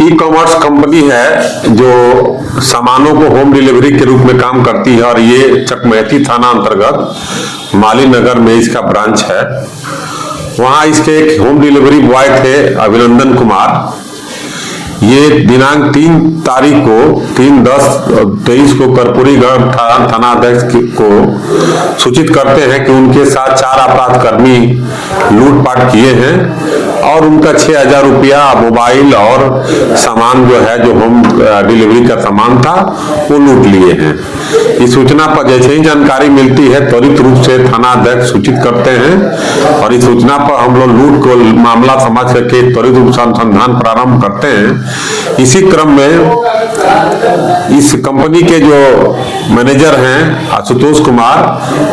E commerce company है जो सामानों को होम डिलीवरी के रूप में काम करती है और ये चकमेहती थाना अंतर्गत माली नगर में इसका ब्रांच है। वहां इसके एक होम डिलीवरी बॉय थे अभिनंदन कुमार। ये दिनांक 3 तारीख को 3/10/23 को कर्पूरी गढ़ थानाध्यक्ष को सूचित करते हैं कि उनके साथ 4 अपराधकर्मी लूटपाट किए हैं और उनका 6,000 रुपया, मोबाइल और सामान जो है, जो होम डिलीवरी का सामान था, वो लूट लिए हैं। इस सूचना पर जैसे ही जानकारी मिलती है त्वरित रूप से थानाध्यक्ष सूचित करते हैं और इस सूचना पर हम लोग लूट को मामला समझ करके त्वरित रूप से अनुसंधान प्रारंभ करते हैं। इसी क्रम में इस कंपनी के जो मैनेजर हैं आशुतोष कुमार,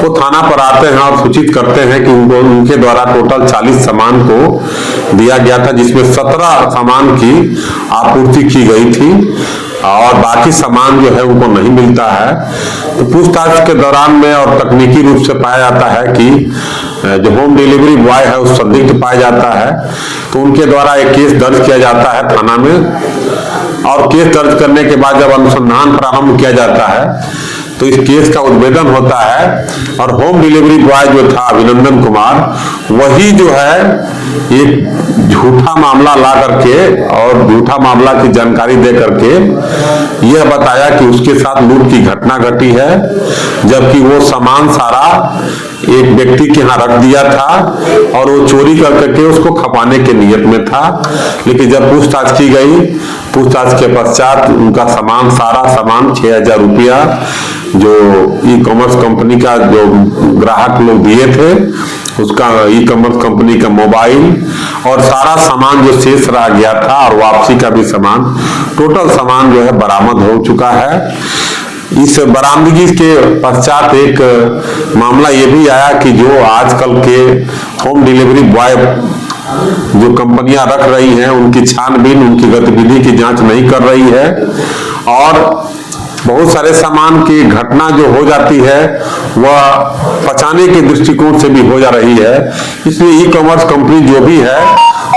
वो थाना पर आते हैं और सूचित करते हैं कि उनके द्वारा टोटल 40 सामान को दिया गया था, जिसमें 17 सामान की आपूर्ति की गई थी और बाकी सामान जो है उनको नहीं मिलता है। तो पूछताछ के दौरान में और तकनीकी रूप से पाया जाता है कि जो होम डिलीवरी बॉय है उस संदिग्ध पाया जाता है, तो उनके द्वारा एक केस दर्ज किया जाता है थाना में और केस दर्ज करने के बाद जब अनुसंधान प्रारंभ किया जाता है तो इस केस का उद्भेदन होता है और होम डिलीवरी बॉय जो था अभिनंदन कुमार, वही जो है एक झूठा मामला ला करके और झूठा मामला की जानकारी दे करके यह बताया कि उसके साथ लूट की घटना घटी है, जबकि वो सामान सारा एक व्यक्ति के यहाँ रख दिया था और वो चोरी करके उसको खपाने के नियत में था। लेकिन जब पूछताछ की गई, पूछताछ के पश्चात उनका सारा सामान 6,000 रुपया जो ई कॉमर्स कंपनी का जो ग्राहक लोग दिए थे, उसका ई कॉमर्स कंपनी का मोबाइल और सारा सामान जो शेष रह गया था और वापसी का भी सामान, टोटल सामान जो है बरामद हो चुका है। इस बरामदगी के पश्चात एक मामला ये भी आया कि जो आजकल के होम डिलीवरी बॉय जो कंपनियां रख रही हैं, उनकी छानबीन, उनकी गतिविधि की जांच नहीं कर रही है और बहुत सारे सामान की घटना जो हो जाती है वह पचाने के दृष्टिकोण से भी हो जा रही है। इसलिए ई कॉमर्स कंपनी जो भी है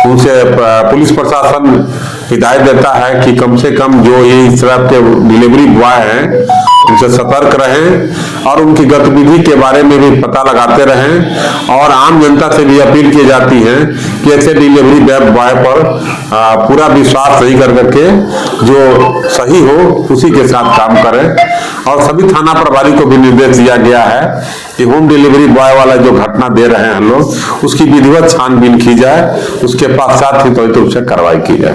उनसे पुलिस प्रशासन हिदायत देता है कि कम से कम जो ये इस तरह के डिलीवरी बॉय हैं उनसे सतर्क रहें और उनकी गतिविधि के बारे में भी पता लगाते रहें और आम जनता से भी अपील की जाती है कि ऐसे डिलीवरी बॉय पर पूरा विश्वास नहीं कर करके जो सही हो उसी के साथ काम करें। और सभी थाना प्रभारी को भी निर्देश दिया गया है कि होम डिलीवरी बॉय वाला जो घटना दे रहे हैं लोग, उसकी विधिवत छानबीन की जाए, उसके पश्चात ही त्वरित रूप से कार्रवाई की जाए।